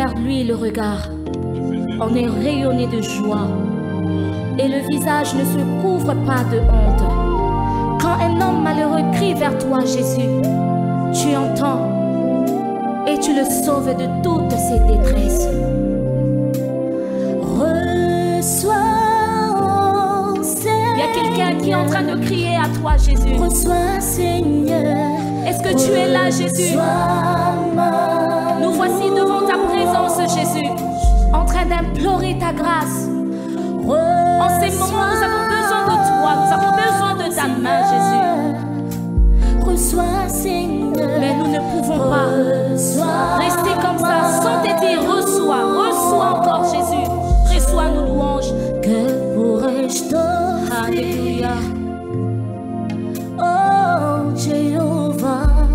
vers lui le regard, on est rayonné de joie et le visage ne se couvre pas de honte. Quand un homme malheureux crie vers toi, Jésus, tu entends et tu le sauves de toutes ses détresses. Reçois, Seigneur. Il y a quelqu'un qui est en train de crier à toi, Jésus. Reçois, Seigneur. Est-ce que tu es là, Jésus? Nous voici devant ta présence, Jésus, en train d'implorer ta grâce. En ces moments, nous avons besoin de toi, nous avons besoin de ta main, Jésus. Reçois, Seigneur. Mais nous ne pouvons pas rester comme ça sans te dire reçois, reçois encore, Jésus. Reçois nos louanges. Que pourrais-je t'offrir? Alléluia. Oh, Jéhovah,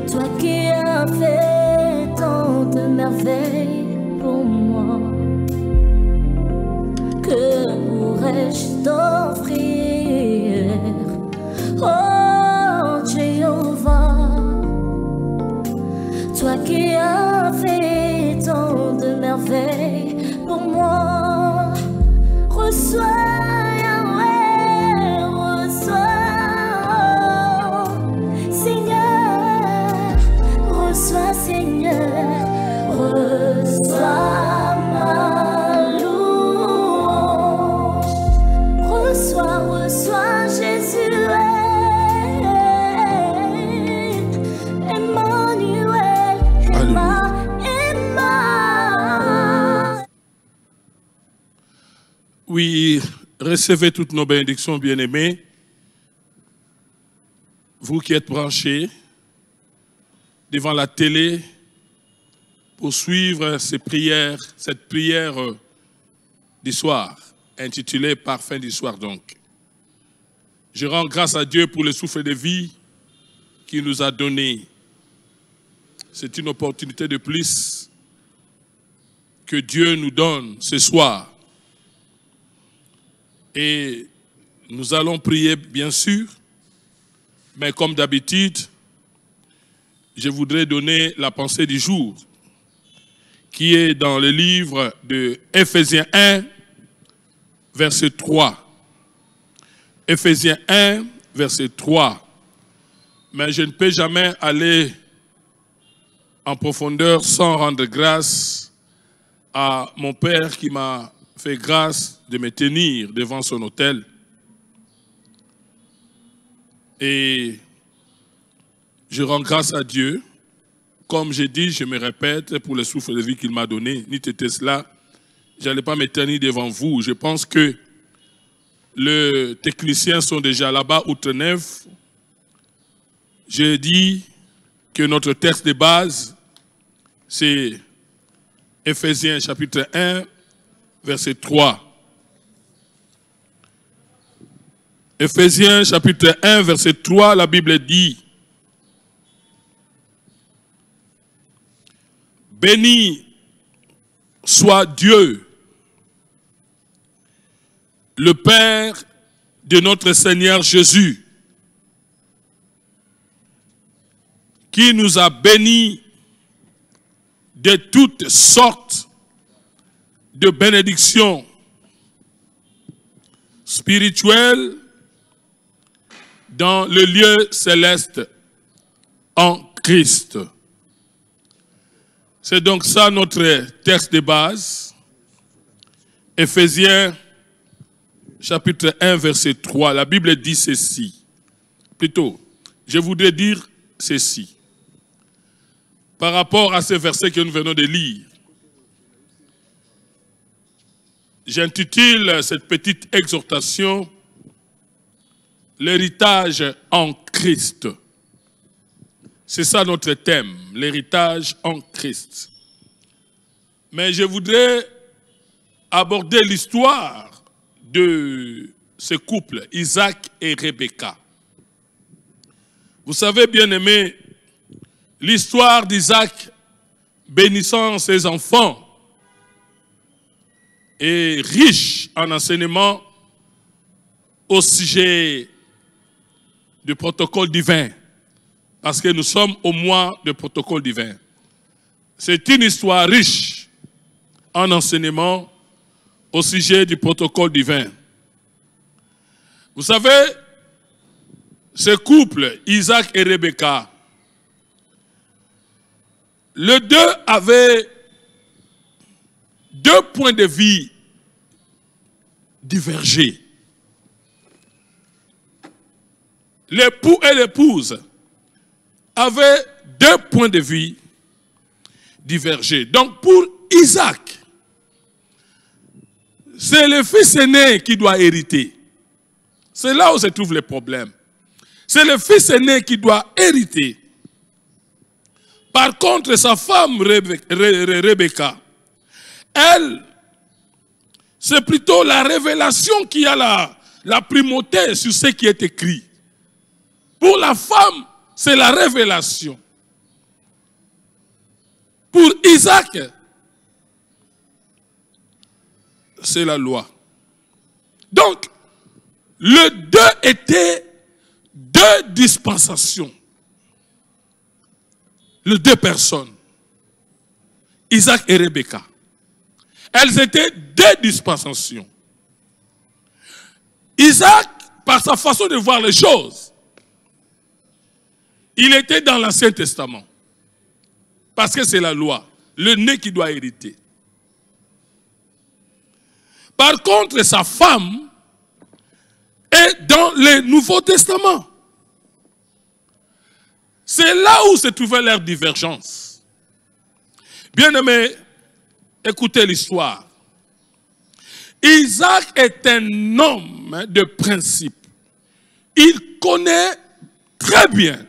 toi qui as fait tant de merveilles pour moi, que pourrais-je t'offrir? Oh, Jéhovah, toi qui as fait tant de merveilles pour moi, reçois. Oui, recevez toutes nos bénédictions, bien-aimés. Vous qui êtes branchés devant la télé pour suivre cette prière du soir, intitulée Parfum du soir donc. Je rends grâce à Dieu pour le souffle de vie qu'il nous a donné. C'est une opportunité de plus que Dieu nous donne ce soir. Et nous allons prier, bien sûr, mais comme d'habitude, je voudrais donner la pensée du jour, qui est dans le livre de Ephésiens 1, verset 3. Ephésiens 1, verset 3. Mais je ne peux jamais aller en profondeur sans rendre grâce à mon Père qui m'a fait grâce de me tenir devant son autel. Et je rends grâce à Dieu. Comme j'ai dit, je me répète, pour le souffle de vie qu'il m'a donné, ni était cela, je n'allais pas me tenir devant vous. Je pense que les techniciens sont déjà là-bas, outre-neuf. J'ai dit que notre texte de base, c'est Ephésiens chapitre 1, verset 3. Ephésiens chapitre 1, verset 3, la Bible dit: béni soit Dieu, le Père de notre Seigneur Jésus, qui nous a bénis de toutes sortes de bénédictions spirituelles dans le lieu céleste en Christ. C'est donc ça notre texte de base. Ephésiens chapitre 1 verset 3. La Bible dit ceci. Plutôt, je voudrais dire ceci. Par rapport à ce verset que nous venons de lire, j'intitule cette petite exhortation « L'héritage en Christ ». C'est ça notre thème, l'héritage en Christ. Mais je voudrais aborder l'histoire de ce couple, Isaac et Rebecca. Vous savez, bien-aimés, l'histoire d'Isaac bénissant ses enfants est riche en enseignements au sujet du protocole divin, parce que nous sommes au mois de protocole divin. C'est une histoire riche en enseignement au sujet du protocole divin. Vous savez, ce couple, Isaac et Rebecca, les deux avaient deux points de vue divergés. L'époux et l'épouse avaient deux points de vue divergés. Donc pour Isaac, c'est le fils aîné qui doit hériter. C'est là où se trouve le problème. C'est le fils aîné qui doit hériter. Par contre, sa femme Rebecca, elle, c'est plutôt la révélation qui a la primauté sur ce qui est écrit. Pour la femme, c'est la révélation. Pour Isaac, c'est la loi. Donc, les deux étaient deux dispensations. Les deux personnes, Isaac et Rebecca. Elles étaient deux dispensations. Isaac, par sa façon de voir les choses, il était dans l'Ancien Testament. Parce que c'est la loi, le né qui doit hériter. Par contre, sa femme est dans le Nouveau Testament. C'est là où se trouvait leur divergence. Bien-aimés, écoutez l'histoire. Isaac est un homme de principe. Il connaît très bien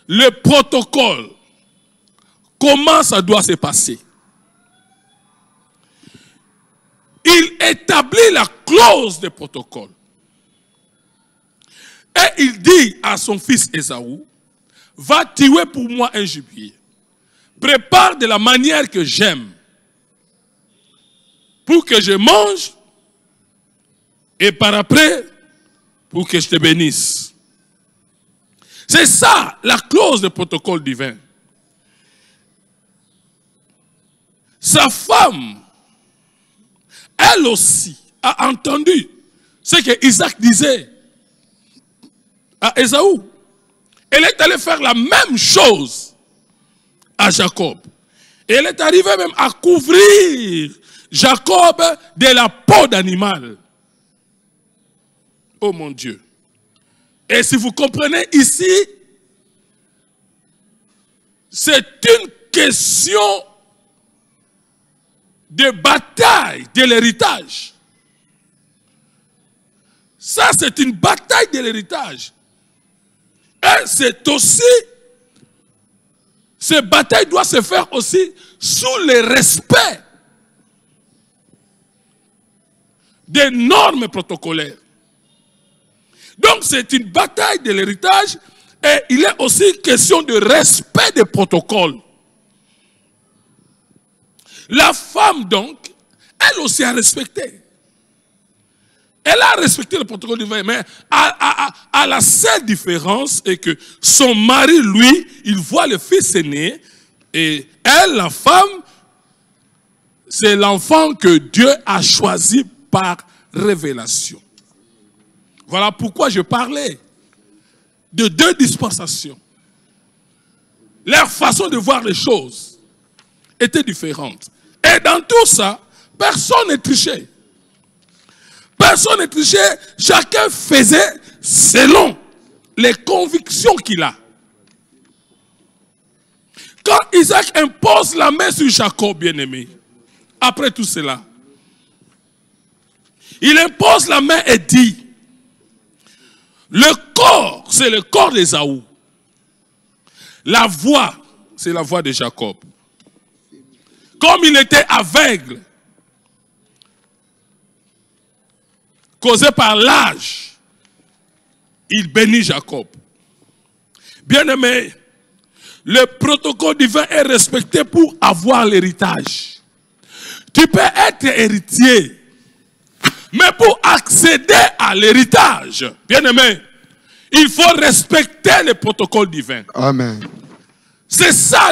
le protocole, comment ça doit se passer. Il établit la clause de protocole. Et il dit à son fils Ésaü, va tuer pour moi un gibier. Prépare de la manière que j'aime. Pour que je mange. Et par après, pour que je te bénisse. C'est ça, la clause de protocole divin. Sa femme, elle aussi, a entendu ce que Isaac disait à Ésaü. Elle est allée faire la même chose à Jacob. Et elle est arrivée même à couvrir Jacob de la peau d'animal. Oh mon Dieu. Et si vous comprenez ici, c'est une question de bataille de l'héritage. Ça, c'est une bataille de l'héritage. Et c'est aussi, cette bataille doit se faire aussi sous le respect des normes protocolaires. Donc c'est une bataille de l'héritage et il est aussi question de respect des protocoles. La femme donc, elle aussi a respecté. Elle a respecté le protocole divin, mais à la seule différence est que son mari, lui, il voit le fils aîné et elle, la femme, c'est l'enfant que Dieu a choisi par révélation. Voilà pourquoi je parlais de deux dispensations. Leur façon de voir les choses était différente. Et dans tout ça, personne n'est triché. Personne n'est triché. Chacun faisait selon les convictions qu'il a. Quand Isaac impose la main sur Jacob, bien-aimé, après tout cela, il impose la main et dit, le corps, c'est le corps d'Ésaü. La voix, c'est la voix de Jacob. Comme il était aveugle, causé par l'âge, il bénit Jacob. Bien-aimé, le protocole divin est respecté pour avoir l'héritage. Tu peux être héritier, mais pour accéder à l'héritage, bien-aimé, il faut respecter le protocole divin. Amen. C'est ça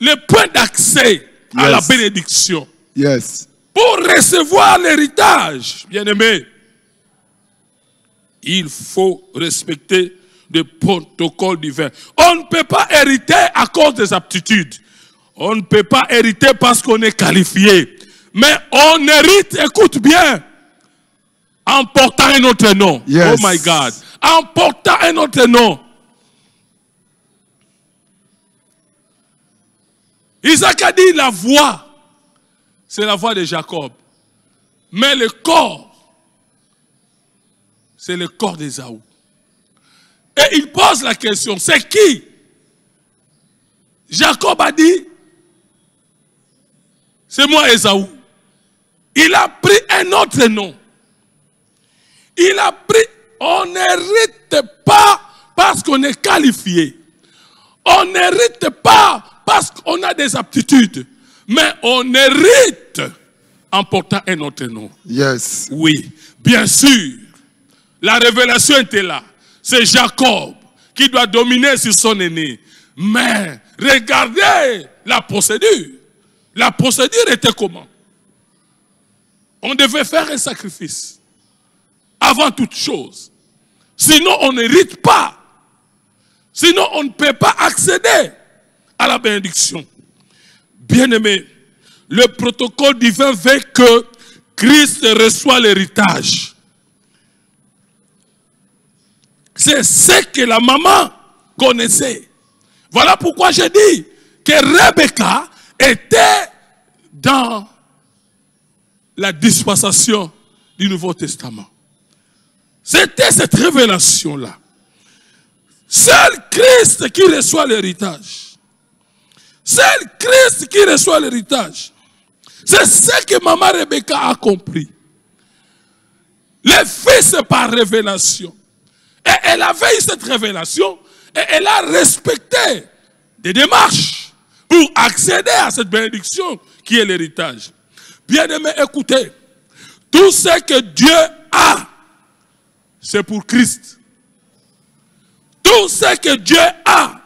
le point d'accès à la bénédiction. Yes. Pour recevoir l'héritage, bien-aimé, il faut respecter le protocole divin. On ne peut pas hériter à cause des aptitudes. On ne peut pas hériter parce qu'on est qualifié. Mais on hérite, écoute bien, en portant un autre nom. Yes. Oh my God. En portant un autre nom. Isaac a dit la voix, c'est la voix de Jacob. Mais le corps, c'est le corps d'Ésaü. Et il pose la question, c'est qui? Jacob a dit, c'est moi Ésaü. Il a pris un autre nom. Il a pris, on n'hérite pas parce qu'on est qualifié. On n'hérite pas parce qu'on a des aptitudes. Mais on hérite en portant un autre nom. Yes. Oui, bien sûr. La révélation était là. C'est Jacob qui doit dominer sur son aîné. Mais regardez la procédure. La procédure était comment? On devait faire un sacrifice. Avant toute chose. Sinon, on n'hérite pas. Sinon, on ne peut pas accéder à la bénédiction. Bien-aimé, le protocole divin veut que Christ reçoit l'héritage. C'est ce que la maman connaissait. Voilà pourquoi j'ai dit que Rebecca était dans la dispensation du Nouveau Testament. C'était cette révélation-là. Seul Christ qui reçoit l'héritage. Seul Christ qui reçoit l'héritage. C'est ce que maman Rebecca a compris. Le Fils par révélation. Et elle avait eu cette révélation et elle a respecté des démarches pour accéder à cette bénédiction qui est l'héritage. Bien-aimés, écoutez. Tout ce que Dieu a, c'est pour Christ. Tout ce que Dieu a,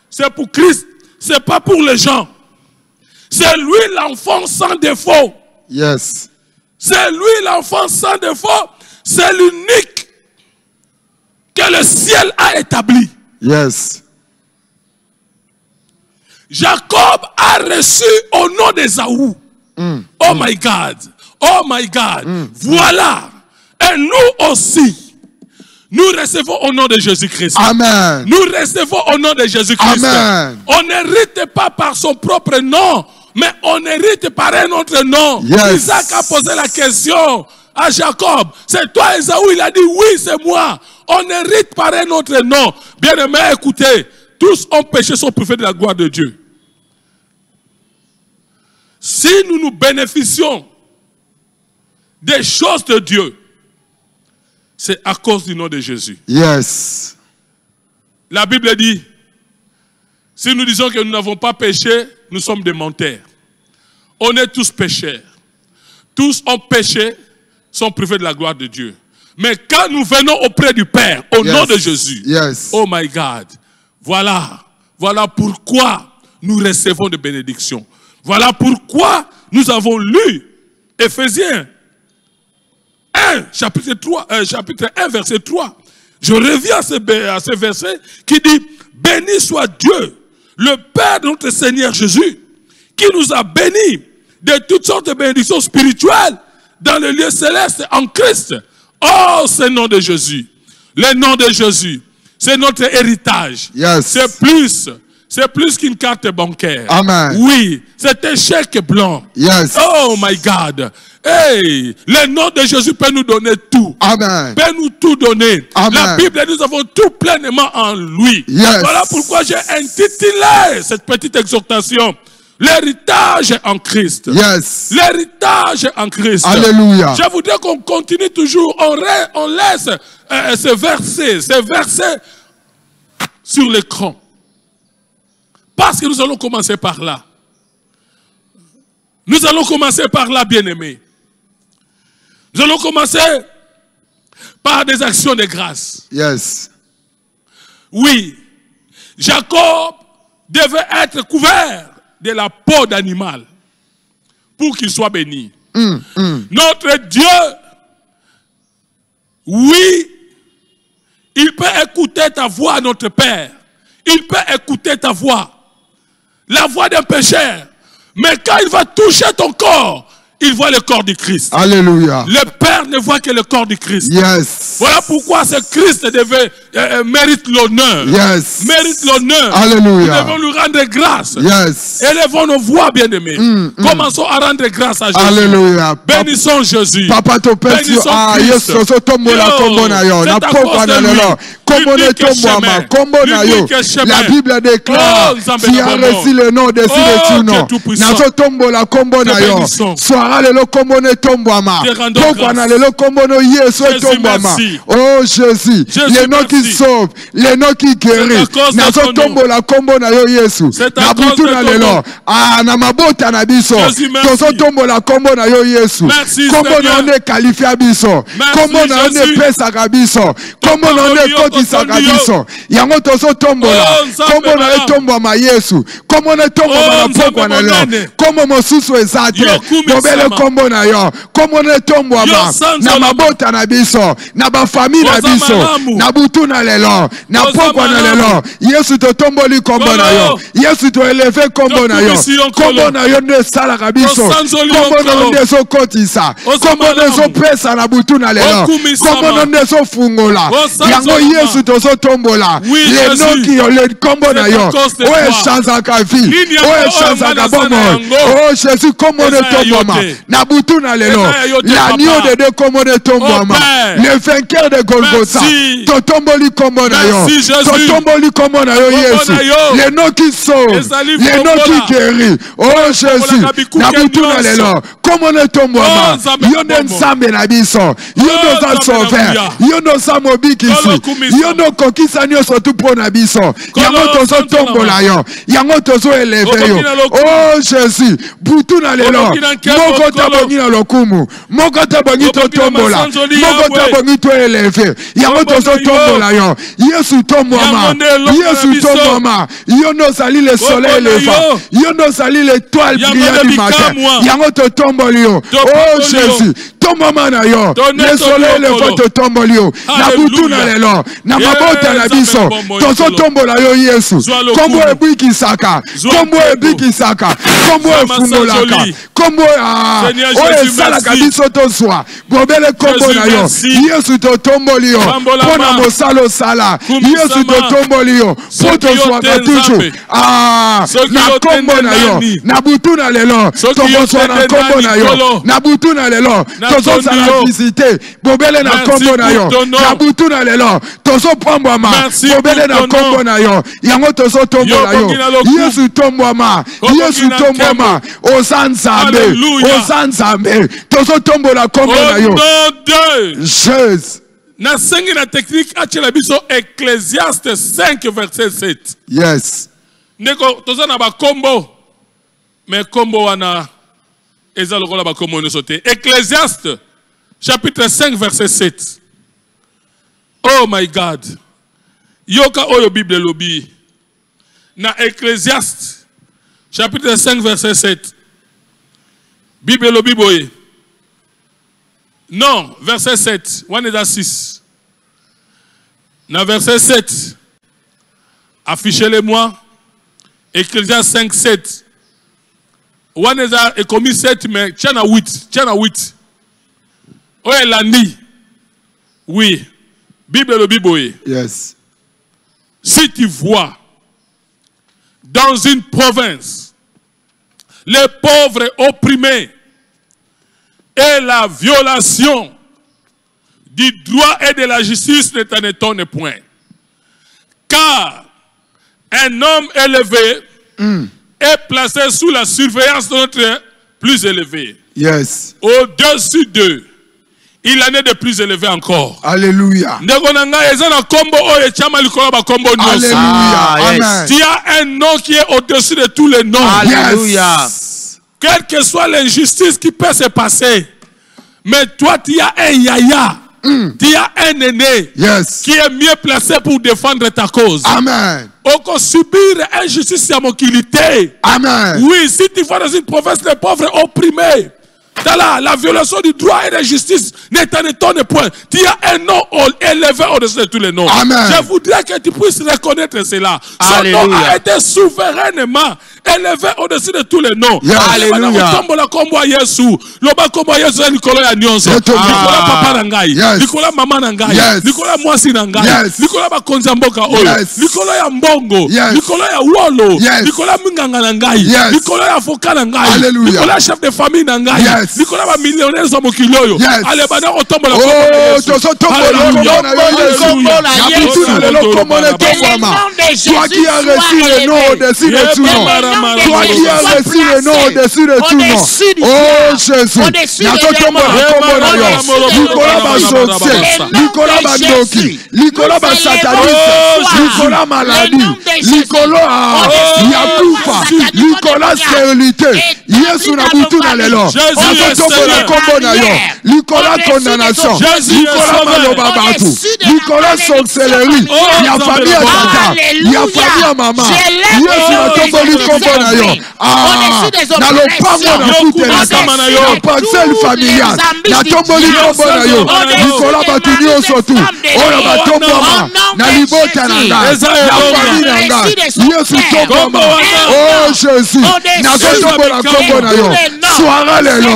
c'est pour Christ. Ce n'est pas pour les gens. C'est lui l'enfant sans défaut. Yes. C'est lui l'enfant sans défaut. C'est l'unique que le ciel a établi. Yes. Jacob a reçu au nom d'Ésaü. Oh my God. Oh my God. Voilà. Et nous aussi, nous recevons au nom de Jésus-Christ. Amen. Nous recevons au nom de Jésus-Christ. Amen. On n'hérite pas par son propre nom, mais on hérite par un autre nom. Yes. Isaac a posé la question à Jacob. C'est toi Ésaü? Il a dit oui, c'est moi. On hérite par un autre nom. Bien-aimés, écoutez, tous ont péché, sont privés de la gloire de Dieu. Si nous nous bénéficions des choses de Dieu, c'est à cause du nom de Jésus. Yes. La Bible dit, si nous disons que nous n'avons pas péché, nous sommes des menteurs. On est tous pécheurs. Tous ont péché, sont privés de la gloire de Dieu. Mais quand nous venons auprès du Père, au nom de Jésus, oh my God, voilà pourquoi nous recevons des bénédictions. Voilà pourquoi nous avons lu Éphésiens 1, chapitre 1, verset 3. Je reviens à ce verset qui dit, béni soit Dieu, le Père de notre Seigneur Jésus, qui nous a bénis de toutes sortes de bénédictions spirituelles dans le lieu céleste en Christ. Oh, c'est le nom de Jésus. Le nom de Jésus, c'est notre héritage. Yes. C'est plus qu'une carte bancaire. Amen. Oui, c'est un chèque blanc. Yes. Oh my God. Hey, le nom de Jésus peut nous donner tout. Amen. Peut nous tout donner. Amen. La Bible, nous avons tout pleinement en lui. Yes. Voilà pourquoi j'ai intitulé cette petite exhortation. L'héritage en Christ. Yes. L'héritage en Christ. Alléluia. Je voudrais qu'on continue toujours. On laisse ce verset sur l'écran. Parce que nous allons commencer par là. Nous allons commencer par là, bien-aimés. Nous allons commencer par des actions de grâce. Yes. Oui, Jacob devait être couvert de la peau d'animal pour qu'il soit béni. Notre Dieu, oui, il peut écouter ta voix, notre Père. Il peut écouter ta voix, la voix d'un pécheur. Mais quand il va toucher ton corps, il voit le corps du Christ. Alléluia. Le Père ne voit que le corps du Christ. Yes. Voilà pourquoi ce Christ mérite l'honneur. Yes. Mérite l'honneur. Alléluia. Nous devons lui rendre grâce. Yes. Élevons nos voix, bien-aimés. Commençons à rendre grâce à Jésus. Alléluia. Bénissons Jésus. Papa to pesi ah Yesu so tombo la kombo na yo na pokwa na lelo kombo ne tombo ma kombo na yo. La Bible déclare qui a reçu le nom de celui nom na so tombo la kombo na yo soara lelo kombo ne tombo ma pokwa na lelo kombo no Yesu tombo ma. Oh Jésus, le nom qui sauve, le nom qui guérit na so tombo la kombo na yo Yesu na butu na lelo ah na mabota na biso to so tombo la kombo na yo Yesu. Kombo na on est qualifié biso. Kombo na on est pesaka biso. Kombo na on est kotisaka biso. Yango tozo tombola. Kombo na etombo ma Yesu. Kombo na tombo na pokwa na lo. Kombo mosusu ezate. Bobele kombo na yo. Kombo na tombo ma. Na mabota na biso. Na ba famille na biso. Na butu na lelo. Na pokwa na lelo. Yesu to tomboli kombo na yo. Yesu to élever kombo na yo. Kombo na yo ne sala ka biso. Kombo na on so kotisa. Kombo na so pesa na butu na lelo. Kombo na so fungola. Yango Yesu to so tombola. Le nom qui le kombo na yo. O chanza ka vie. O chanza ka bomo. Oh Jésus kombo na tomboma. Na butu na lelo. L'agneau de Dieu kombo na tomboma. Le vainqueur de Golgotha. To tomboli kombo na yo. To tomboli kombo na yo Yesu. Le nom qui sauve. Le nom qui guérit. Oh Jésus. Na butu na lelo. Kombo na tomboma. Yo ne nzambe na biso. Yo no za sauver. Yo no za mobikisi. Yo no kokisa nyonso tu po na biso. Yango tozo tombola yo. Yango tozo eleve yo. Oh Jésus, butu na lelo. Moko tabongi na lokumu. Moko tabongi to tombola. Moko tabongi to eleve. Yango tozo tombola yo. Yesu tomboma. Yesu tomboma. Yo no sali le soleil levant. Yo no sali l'étoile brillante du matin. Yango to tomboli yo. Oh Jésus, tomboma na yo. Le soleil levant to tomboli yo. Na butu na lelo. Na mabota na biso. Tozo tombola yo Yesu. Kombo ebiki saka. Kombo ebiki saka. Kombo efungolaka. Kombo o esalaka biso tozwa. Bobele kombo na yo. Yesu to tomboli yo. Pona mosalo sala. Yesu to tomboli yo. Po tozwaka toujours. Na kombo na yo. Na butu na lelo. Tokozwa na kombo na yo. Na butu na lelo. Tozosala visite. Bobele na kombo na yo. Na butu na lelo. Tozo pambwama. Bobele na kombo na yo. Yango tozo tombola yo. Yesu tombwama. Yesu tombwama. Osanzambe. Osanzambe. Tozo tombola kombo na yo. Jésus. Na sengi na technique achela biso Ecclésiaste 5 verset 7. Yes. Neko toza na ba kombo. Mais kombo wana eza lokola ba kombo nyonso te. Ecclésiaste chapitre 5 verset 7. Oh my God. Yoka oyo Bible lobi. Na Ecclésiaste chapitre 5 verset 7. Bible lobi boye. Non, verset 7. One is 6. Na verset 7. Affichez-le-moi. Ecclésiaste 5, 7. One is a commis 7, mais tiens à 8. Tiens à 8. Oh, elle a dit. Oui. Bible le Bible. Yes. Si tu vois dans une province les pauvres opprimés et la violation du droit et de la justice ne t'en étonne point. Car un homme élevé est placé sous la surveillance de notre plus élevé. Yes. Au-dessus d'eux, il en est de plus élevé encore. Alléluia. Alléluia. Amen. Tu as un nom qui est au-dessus de tous les noms. Alléluia. Yes. Quelle que soit l'injustice qui peut se passer, mais toi tu as un yaya tu as un aîné qui est mieux placé pour défendre ta cause. Amen. On peut subir injustice à mon qualité. Amen. Oui, si tu vas dans une province, les pauvres opprimés, la violation du droit et de la justice ne t'en étonne point. Tu as un nom élevé au-dessus de tous les noms. Amen. Je voudrais que tu puisses reconnaître cela. Son nom a été souverainement élevé au-dessus de tous les noms. Alléluia. Loba kombo Yesu Nicolas ya nyonso. Nicolas papa nangai. Nicolas mama nangai. Nicolas mwasi nangai. Nicolas bakonza mboka oyo. Nicolas ya mbongo. Nicolas ya wolo. Nicolas minganga nangai. Nicolas ya foka nangai. Nicolas chef de famille nangai. Nicolas ba millionnaire za mokili oyo. Ale bana otombola toi qui as reçu le nom au-dessus de tout nom. Toi qui as reçu le nom au-dessus de tout nom. Oh Jésus. Nicolas Basonse. Nicolas Bandoki. Nicolas Basataniste. Nicolas Maladie. Nicolas Yakufa. Nicolas Stérilité. Yesu Nabutu Nalelo. Nicolas Condamnation. Nicolas Malobabatu. Nicolas Sorcellerie. Il y a famille à tata. Il y a famille à maman. Yesu Natomboli Kombonayo. Na lopango na kutelaka. Na parcelle familiale. Natomboli Kombonayo. Nicolas Batuni Osotu. Ola Batomboma. Na libota nanga. Na famille nanga. Yesu Tomboma. Oh Jésus. Nakotombola Kombonayo. Soara lelo.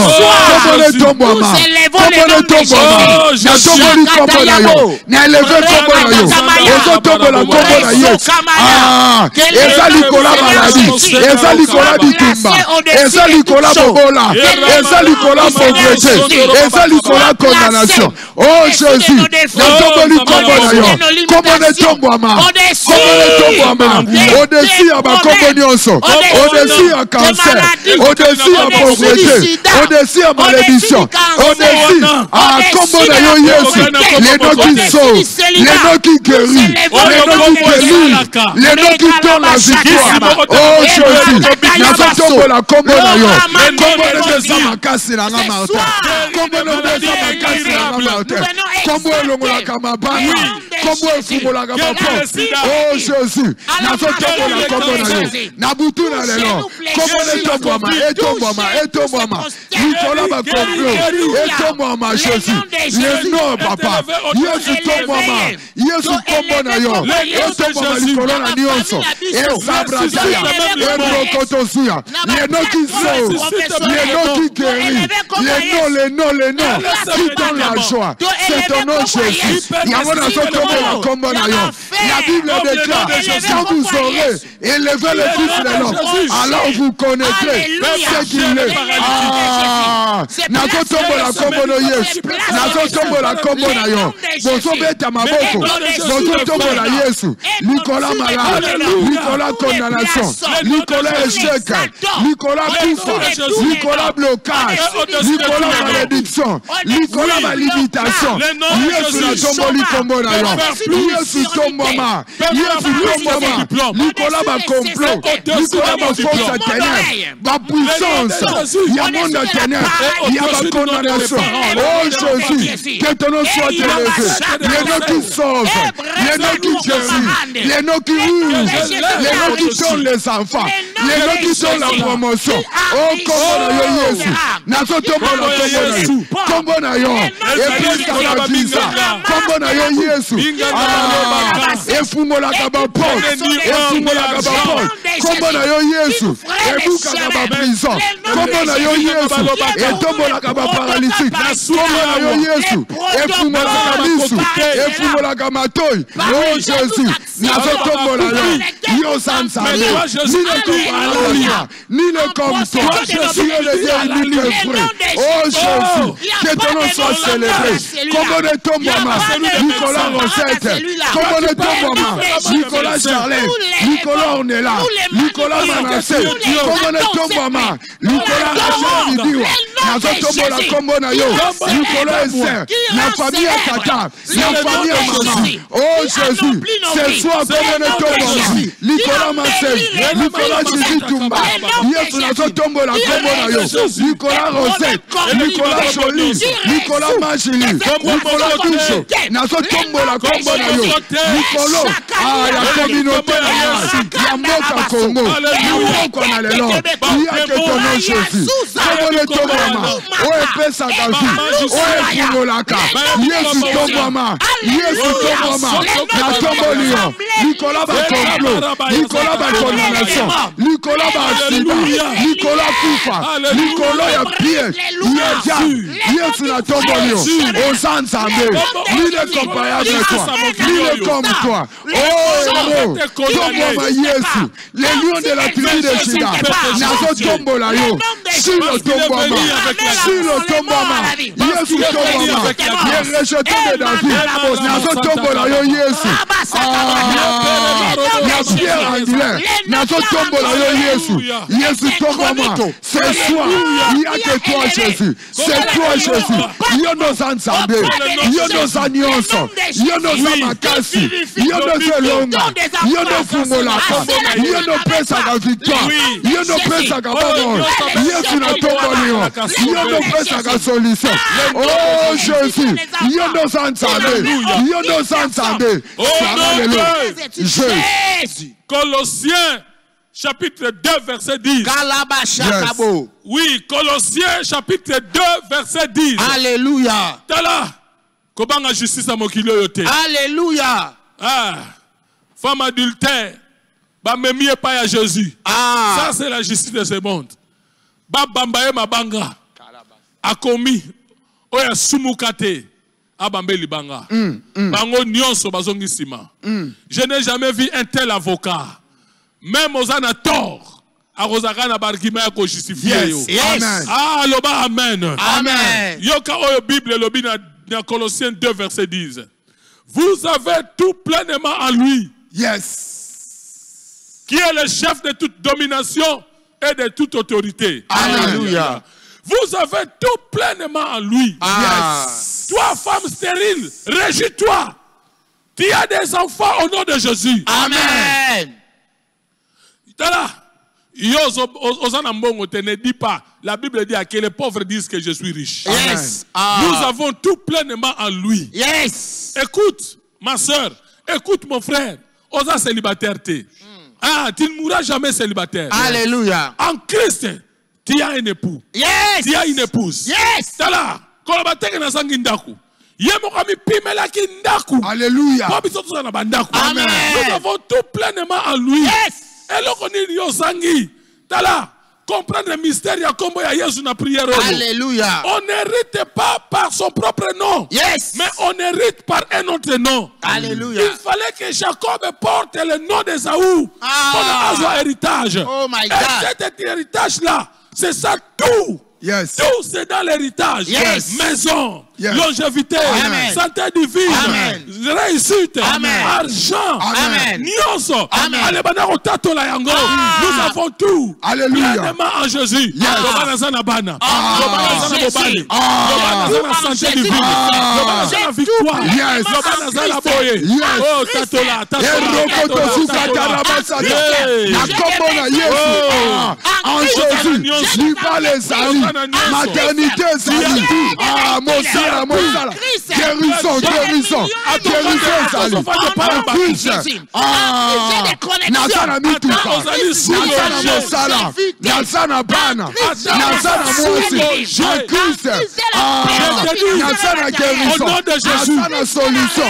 Kombole Tomboma. Kombole Tomboma. Natomboli Kombonayo. Na eleve Kombonayo. Ozo Tombola Kombonayo. Eza Nicolas Maladie. Eza Nicolas Bitumba. Eza Nicolas Bobola. Eza Nicolas Pauvreté. Eza Nicolas Condamnation. Oh Jésus. Natomboli Kombonayo. Kombole Tomboma. Kombole Tomboma. Au-dessus à ma Kombonionso. Au-dessus à cancer. Au-dessus à pauvreté. Au-dessus à malédiction. Au-dessus à Kombonayo Yesu. Les noms qui sauvent. Les noms qui guérissent. Les noms qui délivrent. Les noms qui donnent la victoire. Oh Jésus. Nazotombola Kombonayo. Kombole Desa Makasi Nanga Martin. Kombole Desa Makasi Nanga Martin. Kombole Molaka Mabana. Kombole Fumola Gabapa. Oh Jésus. Nazotombola Kombonayo. Nabutu Nalelo. Kombole Tomboma. Etomboma. Etomboma. Nicolas Bakombo. Etomboma Jésus. Les noms papa. Yesu Tomboma. Yesu Kombonayo. Etomboma Nicolas na Nyonso. Ezabrataya. Erokotosuya. Les noms qui sauvent. Les noms qui guérissent. Les noms qui donnent la joie. C'est ton nom Jésus. Yamona Sotombola Kombonayo. La Bible déclare, quand vous aurez élevé le Fils de l'homme, alors vous connaîtrez ce qu'il est. Nazotombola Kombono Yesu. Nazotombola Kombonayo. Bozobeta maboko. Bozotombola Yesu. Nicolas malade. Nicolas condamnation. Nicolas échec. Nicolas Koufa. Nicolas blocage. Nicolas malédiction. Nicolas malimitation. Yesu Natomboli Kombonayo. Yesu Tomboma. Yesu Tomboma. Nicolas ba complot. Nicolas ba force à ténèbres. Ba puissance. Il y a monde à ténèbres. Il y a ma condamnation. Oh Jésus. Que ton nom soit élevé. Les noms qui sauvent. Les noms qui guérissent. Les noms qui ouvrent. Les noms qui donnent les enfants. Les noms qui donnent la promotion. Oh Kombonayo Yesu. Nazotombola Kombonayo. Kombonayo. Et puis dans la visa. Kombonayo Yesu. Efumola Kabapon. Efumola Kabapon. Kombonayo Yesu. Ebuka Kaba prison. Kombonayo Yesu. Etombola Kaba paralytique. Kombonayo Yesu. Efumola Kamisu. Efumola Kamatoi. Oh Jésus. Nazotombola yo. Yo Sansari. Ni le Kombonayo. Ni le Kombonayo. Tu es le Dieu ni le frère. Oh Jésus. Que ton nom soit célébré. Kombonayo Tomboma. Nicolas Rosette. Kombonayo Tomboma. Nicolas Charlet. Nicolas on est là. Nicolas Manassé. Kombonayo Tomboma. Nicolas Rachel Bidiwa. nazotombola kombo na yo likolo ese na famille ya tata na famille ya mama. Oh Jésus, ce soir kombo na tomboma likolo masei likolo Jésus tumba Yesu nazotombola kombo na yo likolo Rosette likolo Jolie likolo Magili likolo Touche nazotombola kombo na yo likolo ya communauté ya mboka Congo moko na lelo yake tono Jésus kombo na tomboma o epesaka vi o efungolaka Yesu tomboma na tomboli yo likolo ba complot likolo ba condamnation likolo ba accident likolo kufa likolo ya piège Yesu na tomboli yo oza Nzambe nul est comparable à toi nul est comme toi. Oh tomboma Yesu le lion de la tribu de Juda nazo tombola yo sur le tomboma Yesu tomboma le rejeté de David nazo tombola yo Yesu la pierre angulaire nazo tombola yo Yesu tomboma ce soir il y a que toi Jésus c'est toi Jésus yo noza Nzambe yo noza nyonso yo noza makasi yo noza elonga yo nofungolaka yo nopesaka victoire yo nopesaka bonheur Yesu na tomboli yo nopesaka solution. Oh Jésus yo noza Nzambe yo noza Nzambe Jésus. Colossiens chapitre 2 verset 10. Yes. Oui, Colossiens chapitre 2 verset 10. Alléluia. Tala kobanga justice à mokili yote. Alléluia. Femme adultère ba memi pas à Jésus. Ça c'est la justice de ce monde. Ba bambaye mabanga a commis oya sumukate abambe libanga. Bango nyonso bazongi sima. Je n'ai jamais vu un tel avocat. Même aux anators, à Rosagana Bargima ko justifier yo. Amen. Loba amen. Amen. Yoka oyo Bible lobi na Colossiens 2 verset 10. Vous avez tout pleinement en lui. Yes. Qui est le chef de toute domination et de toute autorité. Alléluia. Vous avez tout pleinement en lui. Yes. Toi, femme stérile, réjouis-toi. Tu as des enfants au nom de Jésus. Amen. Tala, ne dis pas. La Bible dit que les pauvres disent que je suis riche. Yes. Nous avons tout pleinement en lui. Yes. Écoute, ma soeur, écoute mon frère. Osa célibataire. Tu ne mourras jamais célibataire. Alléluia. En Christ, tu as un époux. Yes. Tu as une épouse. Yes. Tala, Alléluia. Amen. Nous avons tout pleinement en lui. Yes. Et là, on est Tala, comprendre le mystère, il y a comme il y a une prière. Alléluia. On n'hérite pas par son propre nom. Yes. Mais on hérite par un autre nom. Alléluia. Il fallait que Jacob porte le nom d'Ésaü pour avoir héritage. Oh my Et God. cet héritage-là, c'est ça tout. Yes. Tout c'est dans l'héritage. Yes. Maison, Yes. longévité, Amen. santé divine, Amen. réussite, Amen. argent, Amen. nyonso. Amen. Allez, nous avons tout. Alléluia. Pleinement en Jésus. Yes. Santé divine. Yes. Victoire. Yes. Yes. Oh, Tatola, en Jésus, liba les amis, maternité, sali, Mosala, guérison, guérison, sali, Christ, Nazana Mituka, Nazana Mosala, Nazana Bana, Nazana Mosi, Christ, Nazana guérison, Nazana solution,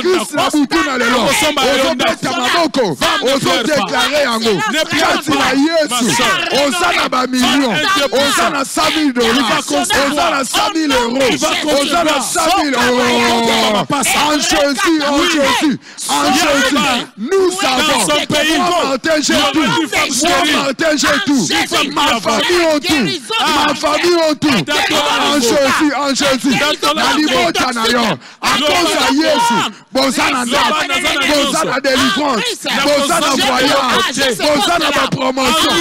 Christ Rabutuna lelo, Ozobeta Maboko, Ozodéclaré yango, Katina Yesu, Ozana ba million, Ozana 100 000 $, Ozana 100 000 €, Ozana 100 000 €. En Jésus, en Jésus, en Jésus, nous avons, moi Martin j'ai tout, moi Martin j'ai tout, ma famille ont tout, ma famille ont tout, en Jésus, na libota na yo akoza Yesu boza na ndako boza na délivrance boza na voyage boza na ba promotion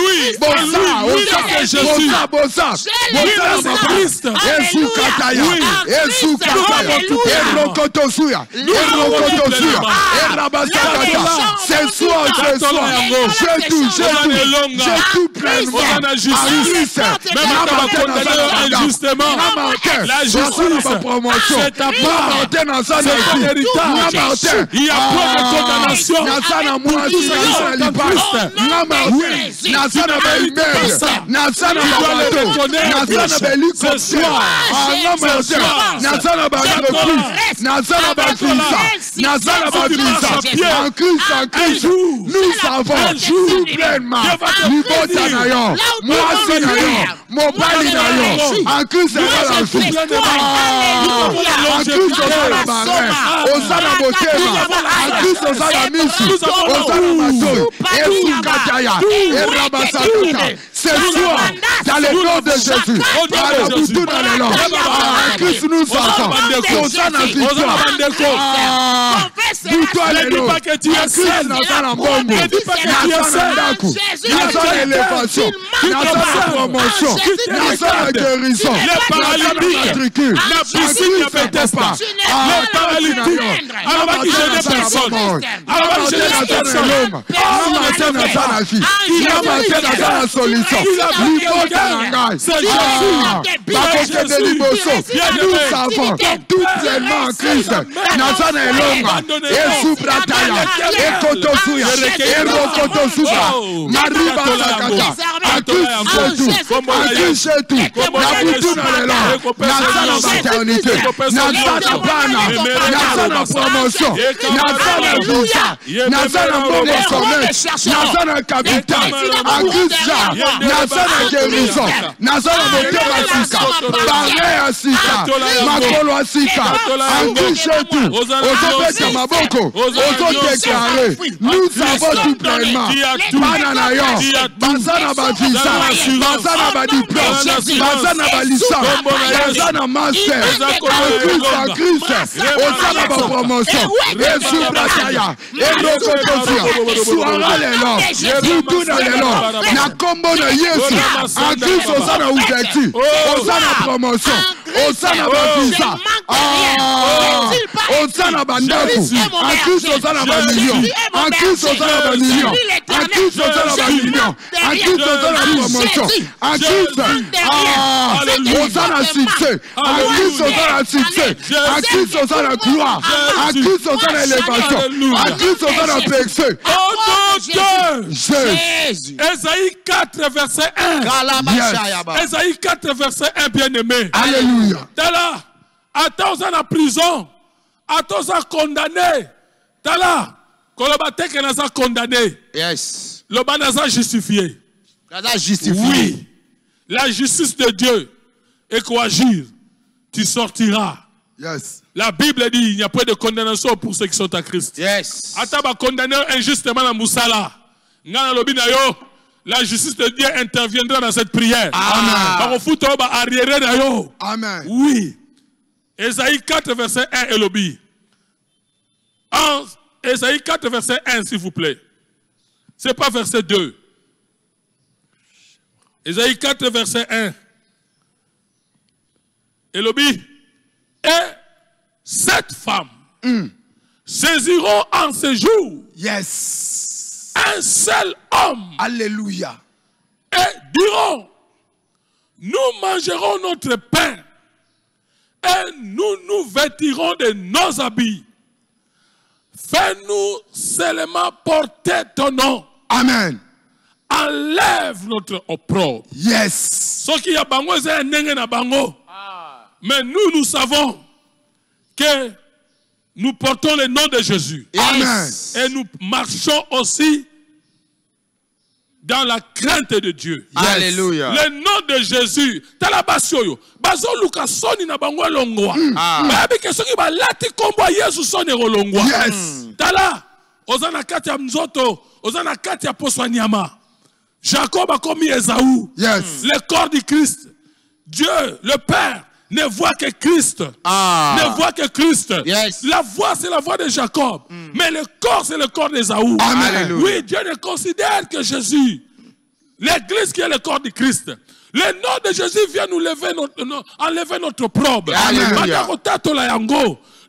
boza Yesu kataya Yesu kataya erokotosuya erabasakata ce soir je tout pleinement la justice c'est ta part, c'est ton héritage. Il y a point de condamnation pour tous ceux qui sont en Christ. Tu dois le reconnaître ce soir. Nous savons tout pleinement en Christ la vie. En Christ Osana Botema, en Christ Osana Misu, Osana Mato, Yesu Kataya, Erabasakata. Ce soir, dans le nom de Jésus, Arabutu dans le nom, en Christ nous savons, Osana Victoire, Victoire le nom, en Christ Nazana Mbongo, Nazana Ndaku, Nazana élévation, Nazana promotion, Nazana guérison, Nazana matricule, la piscine ne pétesse pas. Le paralytique, alors qu'il je n'ai personne. Alors qu'il je n'ai personne. C'est Jésus. Nous savons tout pleinement Christ. Nazana Elonga, Yesu Brataya, Ekotosuya, Erokotosuya, Mariba Sakata, Akisetu, Nabutu Nalelo, Nazana maternité, Nazana Bana, Nazana promotion, Nazana visa, Nazana Bobo commerce, Nazana capital, Akisa, Nazana guérison, Nazana Botema Sika, Barrea Sika, Makolo Sika, Akisetu, Ozobeta Maboko, Ozodekaré, nous savons tout pleinement, Bananayo, Bazana Bavisa, Bazana Badiplom, Bazana Balisa, Bazana Master, en Christ, Osana Promotion, Yesu Brataya, Erokotosia, Suara Lelo, Butu na Lelo, na Kombo na Yesu, en Christ Osana ouverture, Osana promotion, Osana Bavisa, Osana Bandaku, en Christ Osana Bamillion, en Christ Osana Bamillion, en Christ Osana Bamillion, en Christ Osana promotion, en Christ Osana succès, en Christ Osana succès, en Christ Osana gloire, en Christ Osana élévation, en Christ Osana percée. Jésus. Ésaïe 4 verset 1. Ésaïe 4 verset 1 bien-aimé. Alléluia. Tala, attends en prison, attends à condamné. Tala, Kolobate que nous a condamné. Yes. Le banaza justifié. Oui. La justice de Dieu est qu'agir, tu sortiras. Yes. La Bible dit il n'y a pas de condamnation pour ceux qui sont à Christ. Yes. Ataba condamné injustement à Moussala. Ngana lobina yo, la justice de Dieu interviendra dans cette prière. Amen. Amen. Oui. Ésaïe 4 verset 1 et lobi. Ésaïe 4 verset 1 s'il vous plaît. C'est pas verset 2. Ésaïe 4 verset 1. Et lobi. Et cette femme saisiront en ce jour un seul homme. Alléluia. Et diront, nous mangerons notre pain et nous nous vêtirons de nos habits. Fais-nous seulement porter ton nom. Amen. Enlève notre opprobre. Yes. Ce qui a bango, c'est un nenge na bango. Mais nous savons que nous portons le nom de Jésus. Amen. Et nous marchons aussi dans la crainte de Dieu. Yes. Alléluia. Le nom de Jésus. Talabasoyo. Bazo luka soni na bango longwa. Babi ke soki ba lati kombo Yesu soni rolongwa. Yes. Tala. Ozana kati ya mzoto. Ozana kati ya poswa nyama. Jacob a commis Esaü. Yes. Le corps du Christ. Dieu, le Père, ne voit que Christ. Ne voit que Christ. La voix, c'est la voix de Jacob. Mais le corps, c'est le corps d'Ésaü. Oui, Dieu ne considère que Jésus. L'église qui est le corps de Christ. Le nom de Jésus vient nous enlever notre probe. Alléluia.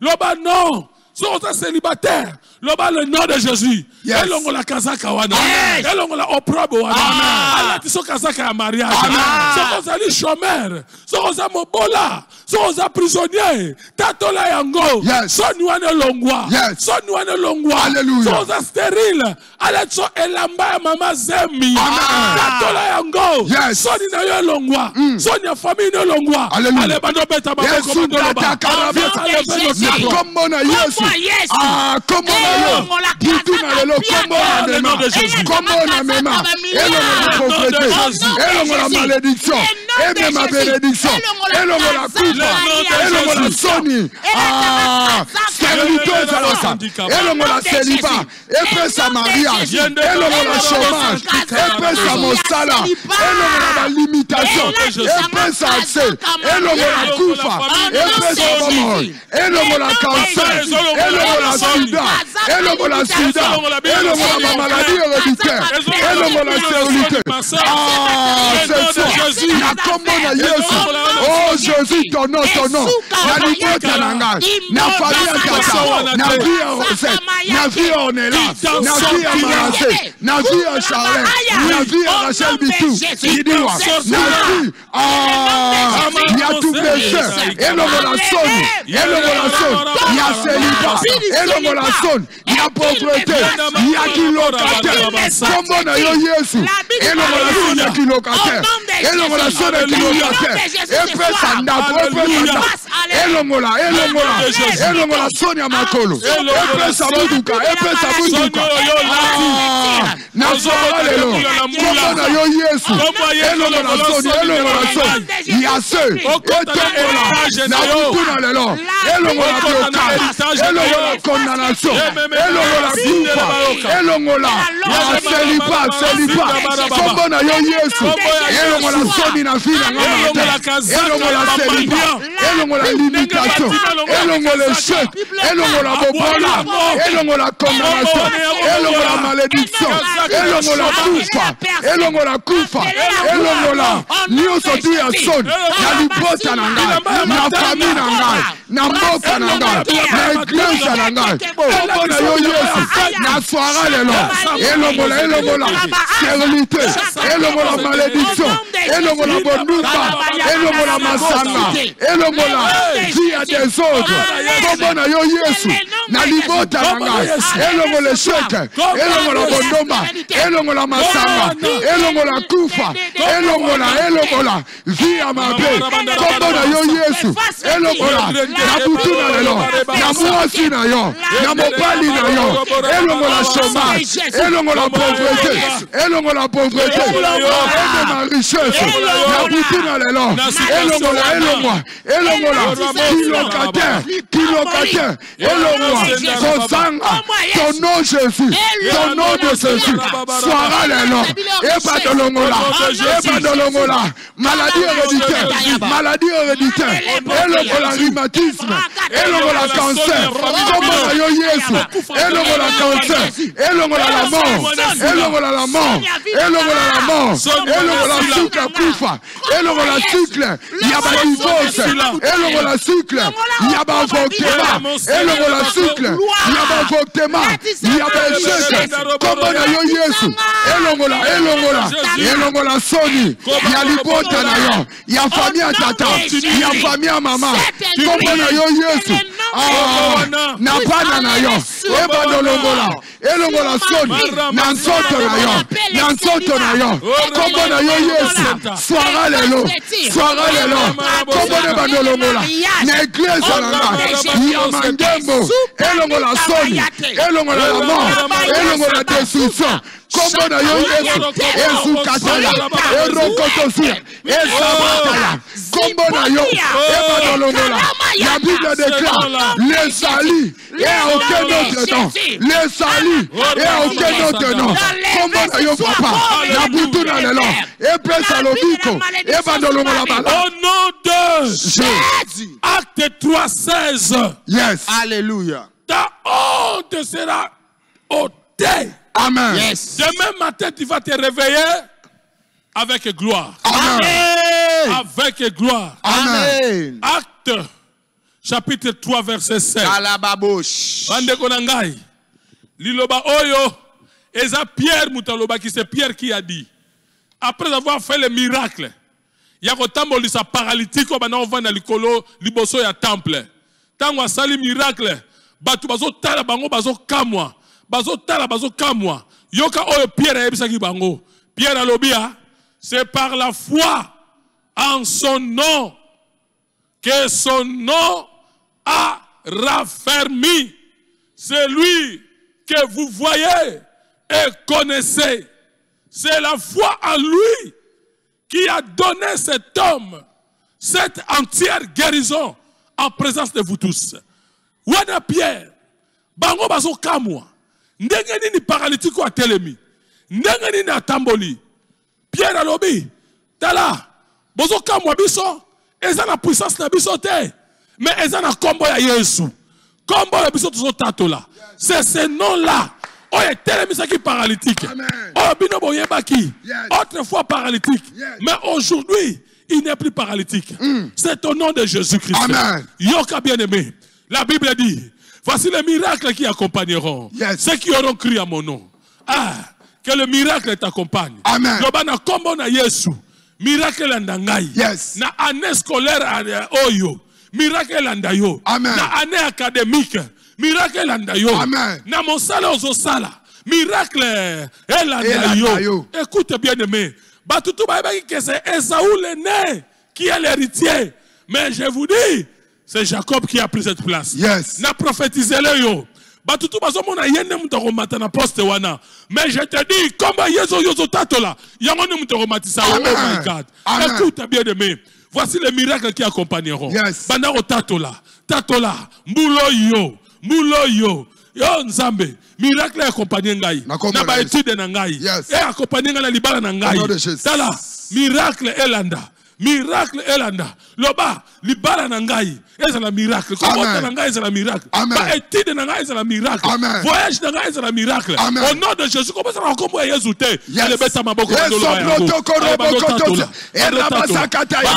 Loba non. Si on est célibataire, le nom de Jésus. Yes. Elongo la kazaka wana. Elongo la oprobe wana. Allah tiso kazaka ya mariage. Si on est chômeur, si on est mobola, si on est prisonnier, tatola yango. Yes. Son wana longwa. Yes. Son wana longwa. Alléluia. Si on est stérile, Allah tiso elamba ya mama zemi. Tatola yango. Yes. Son ina yo longwa. Son ya famille no longwa. Alléluia. Ale bando beta bako Yesu komando loba. Kombo na Yesu. Kombo na yo. Butu na lelo kombo na mema. Kombo na mema. Elongo la pauvreté. Elongo la malédiction. Eme ma bénédiction. Elongo la kufa. Elongo la soni. Stérilité ezalasa. Elongo la célibat. Epe sa mariage. Elongo la chômage. Epe sa mosala. Elongo la limitation. Epe sa accès. Elongo la kufa. Epe sa mort. Elongo la cancer. Elongo la sida. Elongo la sida. Elongo la maladie héréditaire. Elongo la stérilité. C'est ça. Na kombo na Yesu. Oh Jésus, ton nom. Na libota na ngai. Na famille tata. Na vie en recette. Na vie en Ela. Na vie en Manassé. Na vie en Charlotte. Na vie en Rachel Bitou. Idiwa. Na vie. Il y a tout péché. Elongo la sonne. Elongo la sonne. Il y a célibat. Elongo la sonne. Il y a pauvreté. Il y a qui locataire. Kombo na yo Yesu. Elongo la sonne ya qui locataire. Elongo la sonne ya qui locataire. Epe sandako. Elongo la sonne ya makolo. Epe sabuduka. Nazora lelo. Kombo na yo Yesu. Elongo la sonne. Il y a ceux. Otombola. Na bukuna lelo. Elongo la blocage. Elongo la condamnation. Elongo la kufa. Elongo la célibat. Kombo na yo Yesu. Elongo la soni na vie na ngana. Elongo la célibat. Elongo la limitation. Elongo le chèque. Elongo la bobola. Elongo la condamnation. Elongo la malédiction. Elongo la kufa. Elongo la nyonso tu ya soni. Na libota na ngai. Na famille na ngai. Na mboka na ngai. Na église na ngai. Kombo na yo Yesu. Na soara lelo. Elongo la stérilité. Elongo la malédiction. Elongo la bonumba. Elongo la masanga. Elongo la vie à des autres. Kombo na yo Yesu. Na libota na ngai. Elongo le chèque. Elongo la bonumba. Elongo la masanga. Elongo la kufa. Elongo la vie à ma paix. Kombo na yo Yesu. Elongo la na butu na lelo. Na mwasi na yo. Na mobali na yo. Elongo la chômage. Elongo la pauvreté. Elongo la pauvreté. Elongo ma richesse. Na butu na lelo. Elongo la kilocataire. Elongo Kosanga. Ton nom Jésus. Ton nom de Jésus. Soara lelo. Eba dolongo la. Maladie héréditaire. Elongo la rhumatisme. Elongo la cancer. Kombo na yo Yesu. Elongo la cancer. Elongo la mort. Elongo la mort. Elongo la cycle kufa. Elongo la cycle. Il y a pas divorce. Elongo la cycle. Il y a pas avortement. Elongo la cycle. Il y a pas avortement. Il y a pas échec. Kombo na yo Yesu. Elongo la soni. Il y a libota na yo. Il y a famille à tata. Il y a famille à maman. Kombo na yo Yesu. Na pana na yo. Eba dolongo la. Elongo la soni. Na nsoto na yo. Kombo na yo Yesu. Soara lelo. Kombo ne bandolongo la. Na église na nga. Ya mandembo. Elongo la soni. Elongo la mort. Elongo la destruction. kombo na yo Yesu ezukataya erokotosia esabataya kombo na yo ebanolongola. La Bible déclare le salut et à aucun autre nom, le salut et à aucun autre nom. Kombo na yo papa na butu na lelo epesa lobiko ebanolongola bala. Au nom de Jésus. Acte 3:16. Yes. Alléluia. Ta honte sera ôtée. Amen. Yes. Demain matin, tu vas te réveiller avec gloire. Amen. Avec gloire. Amen. Acte chapitre 3 verset 7. Kalababosh. Bandeko na ngai. Liloba oyo eza Pierre mutaloba qui c'est Pierre qui a dit. Après avoir fait le miracle, yako tambolisa paralytique bana ovanda likolo liboso ya temple. Tango asali miracle, batu bazo tala bango bazo kamwa. Bazo tala bazo kamwa. Yoka oyo Pierre ayebisaki bango. Pierre alobia, c'est par la foi en son nom que son nom a raffermi. C'est lui que vous voyez et connaissez. C'est la foi en lui qui a donné cet homme cette entière guérison en présence de vous tous. Wana Pierre, bango bazo kamwa. Ndenge nini paralytique wa telemi. Ndenge nini atamboli. Pierre alobi, tala, bozo kamwa biso, eza na puissance na biso te. Mais eza na kombo ya Yesu. Kombo ya biso tozo tatola. C'est ce nom-là. Oh, il est qui paralytique. Oh, binobo yebaki. Autrefois paralytique. Mais aujourd'hui, il n'est plus paralytique. C'est au nom de Jésus-Christ. Amen. Yoka bien-aimé. La Bible dit, voici les miracles qui accompagneront ceux qui auront crié à mon nom. Ah, que le miracle t'accompagne. Amen. Lobana kombo na Yesu. Miracle landangai. Yes. Na année scolaire oyo. Miracle landayo. Amen. Na année académique. Miracle landayo. Amen. Na monsala ozosala. Miracle elandayo. Écoute bien aimé. Batutu baebaki que c'est Esaü l'aîné qui est l'héritier. Mais je vous dis, c'est Jacob qui a pris cette place. Yes. Na prophétisé le yo. Batutu bazomona yende mutako matana poste wana. Mais je te dis, comme Yezo yozo tatola, yangone mutako matisa. Oh my God. Amen. Écoute bien aimé. Voici les miracles qui accompagneront. Yes. Bandaro tatola. Tatola. Mbulo yo. Mulo yo, yo nzambe, miracle accompagné ngai, na ba étude na ngai, et accompagné ngai na libala na ngai. Tala, miracle elanda, miracle elanda. Loba, libala na ngai, c'est la miracle. Comment na ngai c'est la miracle. Ba étude na ngai c'est la miracle. Voyage na ngai c'est la miracle. Au nom de Jésus, comment ça va comme Jésus te? Le beta maboko na lolo ya. Et la basakata ya.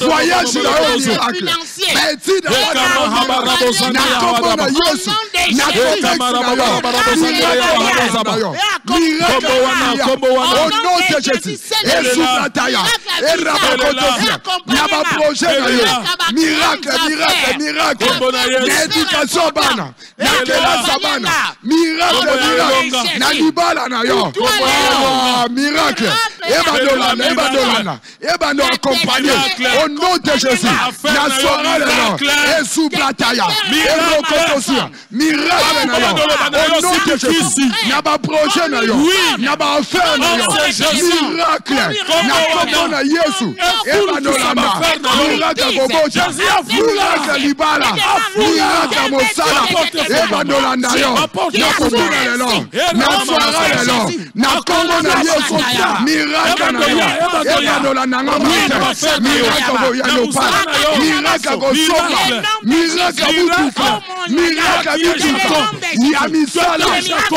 Voyage na yo miracle. Étude au nom de Jésus. Et sous la taille. Et rabakotosia. Yaba projet na yo. Miracle, miracle, miracle. L'éducation bana. Nakela sabana. Miracle, miracle. Na libala na yo. Miracle. Ebadolana, ebadolana. Ebano accompagné. Au nom de Jésus. Na soirée le nom. Et sous la taille. Et rabakotosia. Miracle na yo. Au nom de Jésus. Yaba projet na yo. Yaba affaire na yo. Miracle. Na kombo na Yesu. Ebadolana. Miracle boboja. Miracle libala. Miracle mosala. Ebadolana yo. Na kombo na lelo. Na soirée lelo. Na kombo na Yesu. Miracle na yo. Ebadolana ngomate. Miracle boya yo pa. Miracle gosoba. Miracle butuka. Miracle butuka. Ya misala.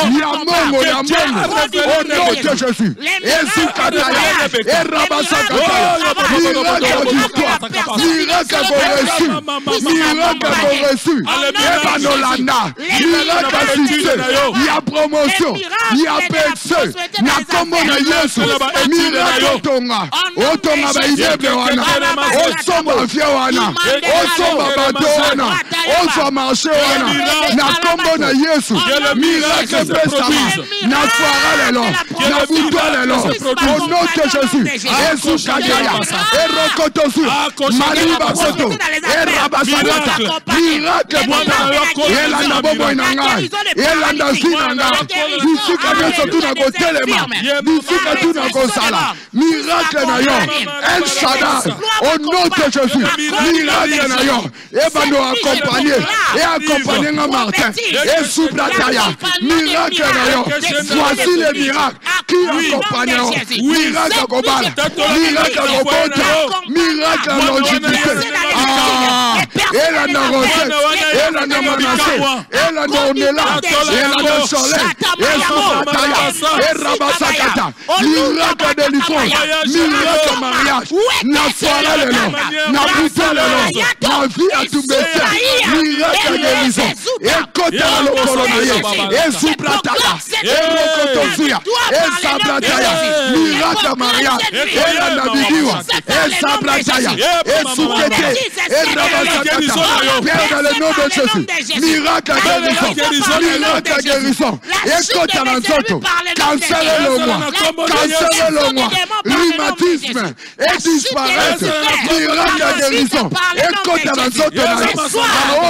Ya mongo, ya mongo. Au nom de Jésus. Jésus kataya. Et rabasakataya. Miracle victoire. Miracle reçu. Miracle reçu. Ebanolana. Miracle succès. Il y a promotion. Il y a PXE. Il y a combo na Yesu. miracle tonga otonga baizeble wana osomba vie wana osomba bato wana osomba marché wana na kombo na Yesu miracle pesama na soara lelo na buto lelo au nom de Jésus Yesu kadeya erokotosu mariba koto erabasakata miracle papa elanda bobo inangai elanda sinanga bisika nyoso tuna kotelema bisika tuna kosala miracle na yo El Shaddai au nom de Jésus miracle na yo ebando accompagner et accompagner Martin et Subrataya miracle na yo voici les miracles qui accompagnent miracle à Kobala miracle à Kobota miracle à longévité elanda recette elanda manassé elanda onela elanda soleil et Subrataya et Rabasakata miracle de délivrance miracle mariage na soirée le nom na putain le nom na vie à tout baisser miracle de guérison et côté à l'okolonaye et Subrataya et Rokotosia et Sabrataya miracle mariage et la nabidiwa et Sabrataya et Soukete et Rabasakata Père dans le nom de Jésus miracle guérison miracle guérison et côté à l'anzoto cancer le moi cancer le moi rhumatisme et disparaître miracle guérison et côté à l'anzoto na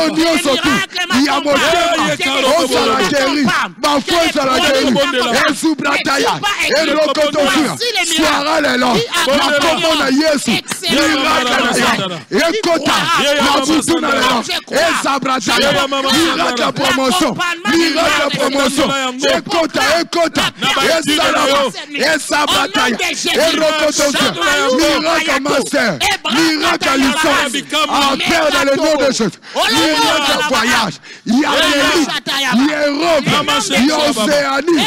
onio sotu ya motema osala guéri bafo osala guéri et Subrataya et Rokotosia soara lelo na kombo na Yesu miracle na yo et kota na butu na lelo et Sabrataya miracle promotion et kota et salama et Sabrataya et Rokotosia miracle master miracle licence en Père dans le nom de Jésus miracle voyage il y a il y a Europe il y a Océanie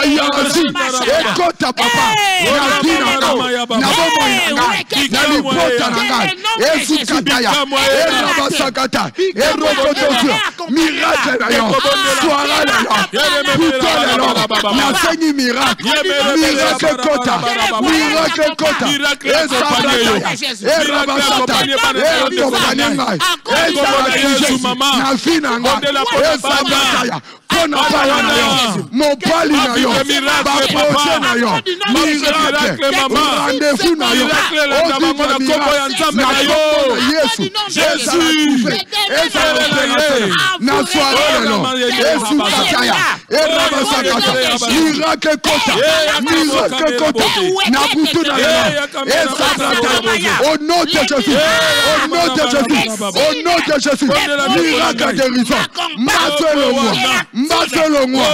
il y a Asie et kota papa na dina na bomo yanga na lipota nanga et Sukataya et Rabasakata et Rokotosia miracle na yo soara lelo puto lelo na sengi miracle kota miracle kota et Sabrataya et Rabasata et Tobanenga et Sabrataya na finanga et Sabrataya kona pala na yo mopali na yo baproche na yo miracle rendez-vous na yo na Yesu Jésus na soirée lelo et Sukataya et Rabasakata miracle kota na butu na lelo et Sabrataya au nom de Jésus au nom de Jésus au nom de Jésus miracle guérison ma selon moi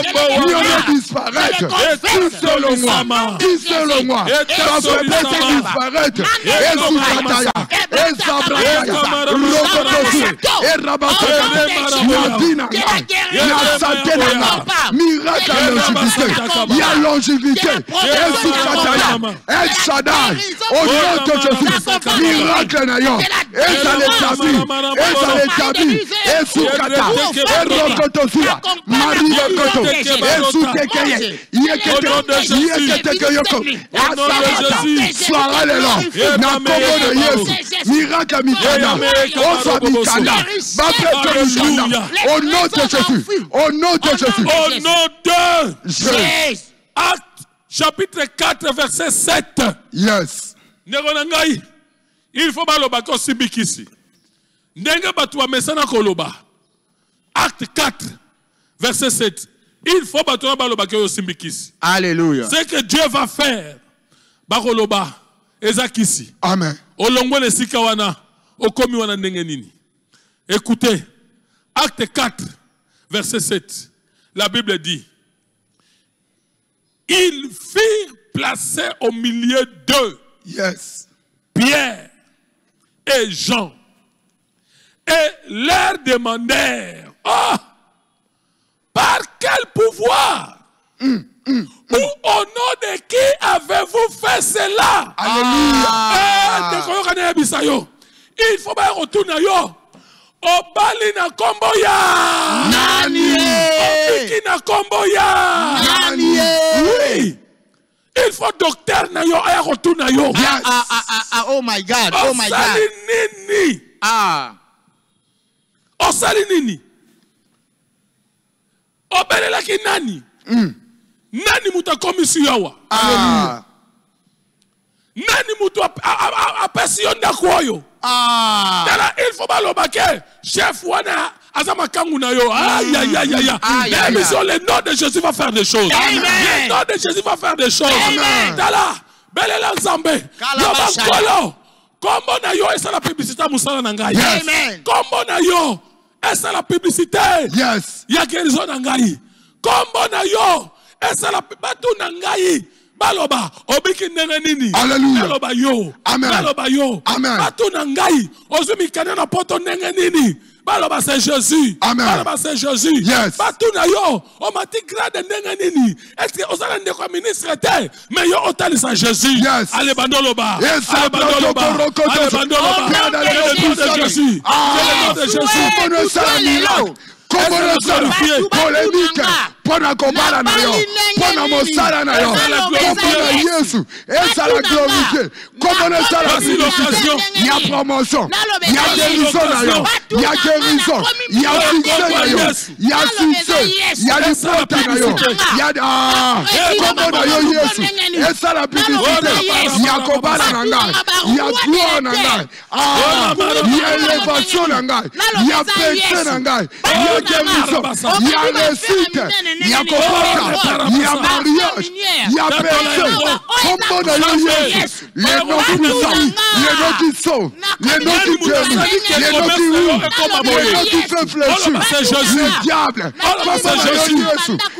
mieux disparaître tout selon moi ça peut disparaître et Sukataya et Sabrataya Rokotosi et Rabasakata Nadina la santé nanga miracle à longévité il y a longévité et Sukataya El Shaddai au nom de Jésus miracle na yo et ça l'établit et Sukata et Rokotosia Marie Rokoto et Sutekeye yekete yoko asabata soara lelo na kombo na Yesu miracle mikanda osa mikanda bapete mikanda au nom de Jésus au nom de Jésus au nom de Jésus. Acte chapitre 4 verset 7. Yes. Neronangai il faut baloba ko sibikisi ndenge batwa mesana koloba. Acte 4 verset 7. Il faut batwa baloba ko simbikisi. Alléluia. Ce que Dieu va faire bakoloba ezakisi. Amen. Olongwe le sikawana okomi wana ndenge nini. Écoutez, Acte 4 verset 7. La Bible dit ils firent placer au milieu d'eux yes. Pierre et Jean et leur demandèrent par quel pouvoir ou au nom de qui avez-vous fait cela? Alléluia. Il faut bien retourner obali na kombo ya nani obiki na kombo ya nani oui Il faut docteur na yo aya retourna yo. Oh my God. Oh my God. Nini. Osali nini. Obelela ki nani. Nani muta komisi yawa. Nani muta apesi yonda kwayo. Dala il faut balobake chef wana azama kangu na yo. Aïe aïe aïe aïe. Mais le nom de Jésus va faire des choses. Le nom de Jésus va faire des choses. Dala belela nzambe. Yobakolo. Kombo na yo esa la publicité musala na ngai. Kombo na yo esa la publicité. Yes. Ya guérison na ngai. Kombo na yo esa la batu na ngai. Baloba obiki ndenge nini. Alléluia. Baloba yo. Amen. Baloba yo. Amen. Batu na ngai ozumi kanena poto ndenge nini. Baloba c'est Jésus. Amen. Baloba c'est Jésus. Yes. Batu na yo o mati grade ndenge nini. Est-ce que osala ndeko ministre te mais yo otali sa Jésus. Yes. Allez bandoloba. Yes. Allez bandoloba. Allez bandoloba. C'est le nom de Jésus. C'est le nom de Jésus. Comment le saluer polémique pona kobala na yo pona mosala na yo comment Yesu esa la glorifier comment le saluer il y a promotion il y a guérison na yo il y a guérison il y a succès na yo il y a succès il y a du porte na yo il y a comment na yo Yesu esa la publicité il y a kobala na ngai il y a gloire na ngai il y a élévation na ngai il y a péché na ngai il y a guérison il y a réussite il y a comportement il y a mariage il y a péché comment na yo Yesu les noms puissants les noms qui sauvent les noms qui guérissent les noms qui ouvrent les noms qui font fléchir le diable comment na yo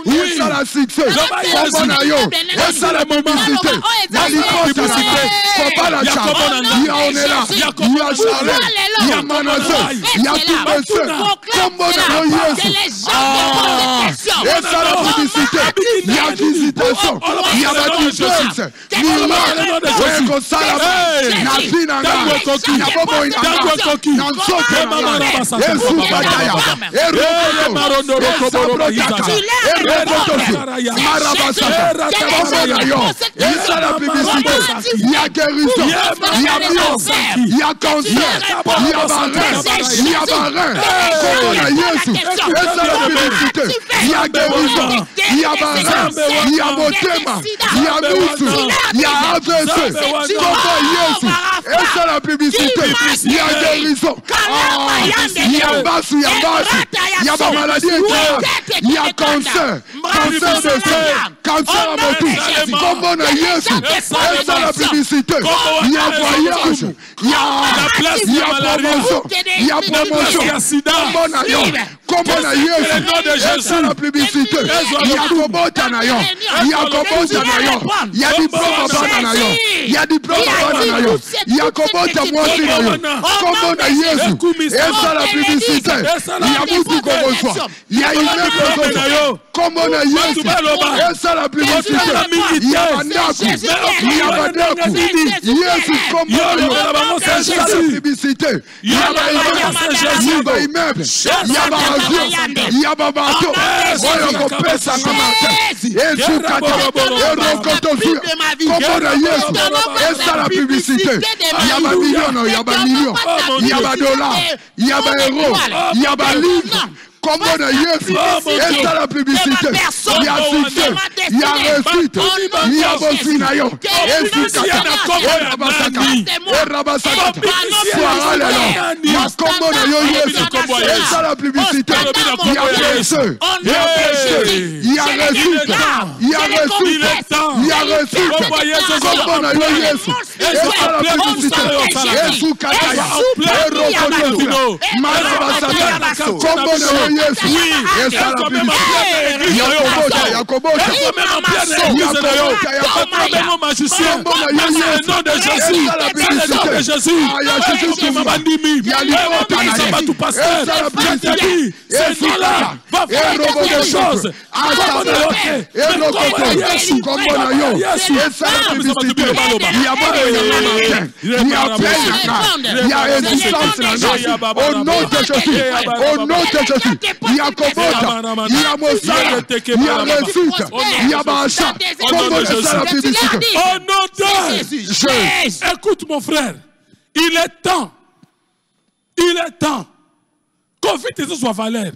Yesu esa la succès comment na yo esa la publicité la publicité Kopalacha il y a Onela il y a Charles il y a Manasseh il y a tout monsieur comment na yo Yesu esa la publicité il y a visitation il y a la différence miracle wekosala na vina na bobo ina na nsote na Yesu badaya erokoto marabasaka comment na yo esa la publicité il y a guérison il y a violence il y a cancer il y a barrein il y a barrein comment na Yesu esa la publicité il y a guérison il y a barrein il y a motema il y a mutu il y a AVC comment Yesu esa la publicité il y a guérison il y a basse il y a ba maladie il y a cancer cancer de sein cancer à motu comment na Yesu esa la publicité il y a voyage il y a promotion il y a promotion comment na yo comment na Yesu esa la publicité il y a kobota na yo il y a kobota na yo il y a diplôme bana na yo il y a diplôme bana na yo il y a kobota mwasi na yo comment na Yesu esa la publicité il y a mutu koboswa il y a immeuble na yo comment na Yesu esa la publicité il y a bandaku il y a bandaku Yesu comment na yo esa la publicité il y a immeuble il y a avion il y a bateau oyo kopesa na matin Yesu kata erokotosia comment na Yesu esa la publicité il y a ba millions il y a ba millions il y a ba dollars il y a ba euros il y a ba livres comment na Yesu esa la publicité il y a succès il y a réussite il y a bosinayo Yesu kata erabasaka soiralelo ma comment na yo Yesu esa la publicité il y a péché il y a réussite il y a réussite il y a réussite comment na yo Yesu esa la publicité Yesu kata erokotosia marabasaka comment na yo Yesu esa la publicité Yakobota Au nom de Jésus. Au nom de Jésus. Il y a Kobota. Il y a Mosala. Il y a Résulte. Il y a Bacha. Au nom de Jésus. Écoute mon frère. Il est temps. Il est temps. Confie tes soit valeur.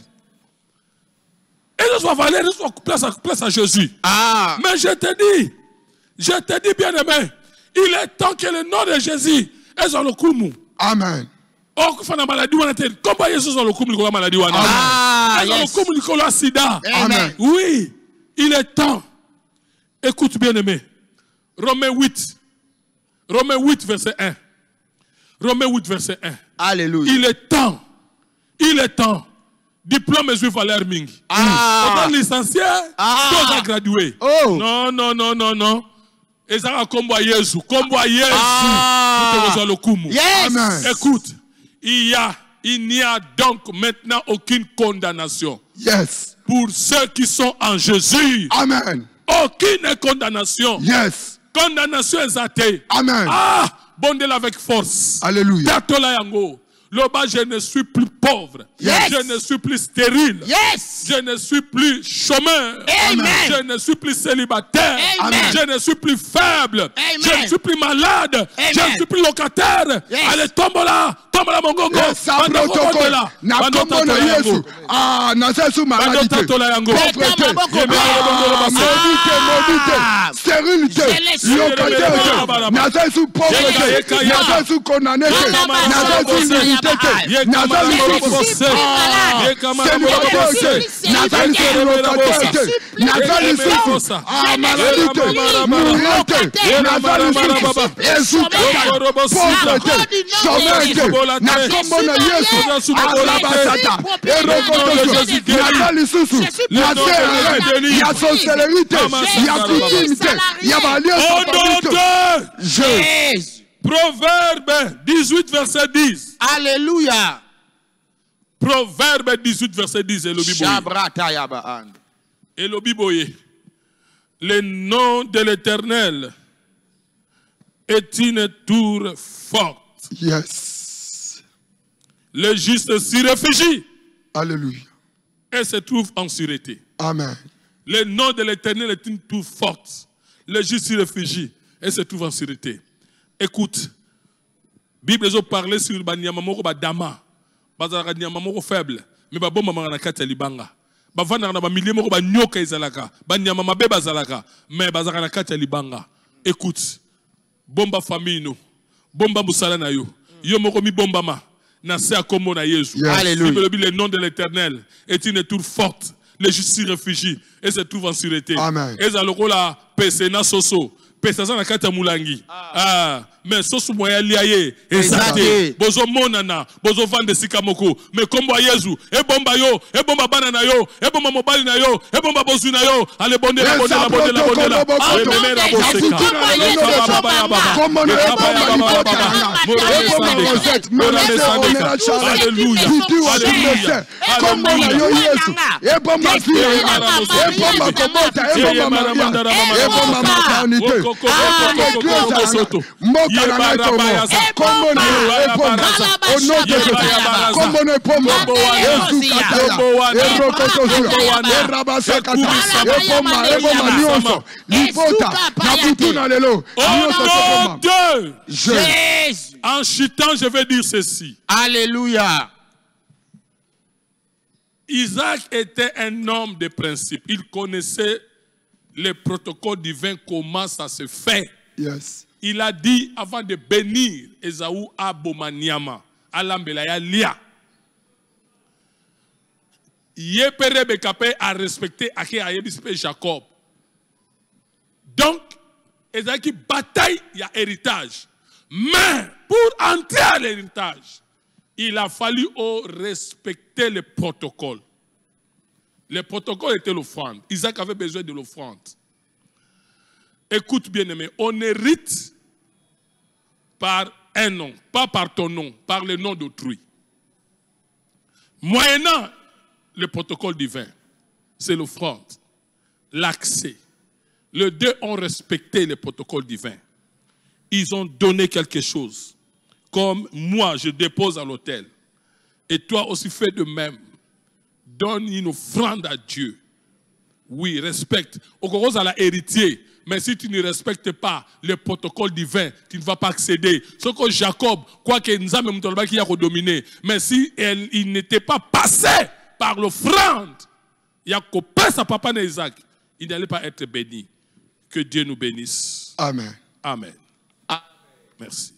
Et ce soit valeur, ce soit place à Jésus. Ah. Mais je te dis bien aimé, il est temps que le nom de Jésus est dans le kumu. Amen. Oh, il faut la maladie, comment Jésus est dans le kumu, la maladie, Ah, dans le kumu, le sida. Amen. Oui, il est temps. Écoute bien aimé. Romains 8, verset 1. Romains 8, verset 1. Alléluia. Il est temps. Il est temps. Diplôme et valeur mingi. Ah. On est licencié, on a gradué. Oh. Non. Et ça va comme Jésus. Comme Jésus. Yes. Amen. Écoute, il n'y a donc maintenant aucune condamnation. Yes. Pour ceux qui sont en Jésus. Amen. Aucune condamnation. Yes. Condamnation est athée. Amen. Ah, bondel avec force. Alléluia. Tatola yango. Loba, je ne suis plus pauvre. Yes. Je ne suis plus stérile. Yes. Je ne suis plus chômeur. Amen. Je ne suis plus célibataire. Amen. Je ne suis plus faible. Amen. Je ne suis plus malade. Amen. Je ne suis plus locataire. Yes. Allez, tombe là mon gogo. Yes, un protocole. Na kombo na Yesu. Ah, na sesu maladie. Pauvreté. Maudité. Stérilité. Locataire. Na sesu pauvreté. Na sesu condamné. Na sesu limité. Na sesu Proverbe 18, verset 10. Alléluia. Proverbe 18, verset 10. Et le Biboye. Le nom de l'Éternel est une tour forte. Yes. Le juste s'y réfugie. Alléluia. Et se trouve en sûreté. Amen. Le nom de l'Éternel est une tour forte. Le juste s'y réfugie et se trouve en sûreté. Écoute, Bible a parlé sur Banyamamoko Badama. Bazara Nyamamoko faible. Mais Baboma Maranakata Libanga. Bavana na bamilie moko ba nyoka ezalaka. Banyama beba zalaka. Mais bazara na kati libanga. Écoute. Bomba famille no. Bomba musala na yo. Yo moko mi bomba ma. Na se akomo na Yesu. Alléluia. Le nom de l'Éternel est une tour forte. Les justes s'y réfugient et se trouvent en sûreté. Amen. Et zalokola pesena soso. Pesasa na kati mulangi. Mais soso moya liaye. Ezate. Bozo monana. Bozo vande sikamoko. Mais comme Yesu. E bomba yo. E bomba banana yo. E bomba mobali na yo. E bomba bozu na yo. Allez bonde la. En chutant, je vais dire ceci. Alléluia. Isaac était un homme de principe. Il connaissait les protocoles divins, comment ça se fait. Yes. Il a dit avant de bénir Esaü à Bomaniama, à l'Ambelaya Lia. Yepere Bekapé a respecté Ake Ayebispe Jacob. Donc, Esaïe bataille, il y a héritage. Mais pour entrer à l'héritage, il a fallu respecter les protocoles. Le protocole était l'offrande. Isaac avait besoin de l'offrande. Écoute bien aimé, on hérite par un nom, pas par ton nom, par le nom d'autrui. Moyennant le protocole divin, c'est l'offrande, l'accès. Les deux ont respecté le protocole divin. Ils ont donné quelque chose. Comme moi, je dépose à l'autel. Et toi aussi fais de même. Donne une offrande à Dieu. Oui, respecte. Au Coros à la héritier. Mais si tu ne respectes pas le protocole divin, tu ne vas pas accéder. Ce que Jacob, quoi que Nzambe Mutolba qui a dominé, mais si il n'était pas passé par l'offrande, il a coupé sa papa Isaac, il n'allait pas être béni. Que Dieu nous bénisse. Amen. Amen. Merci.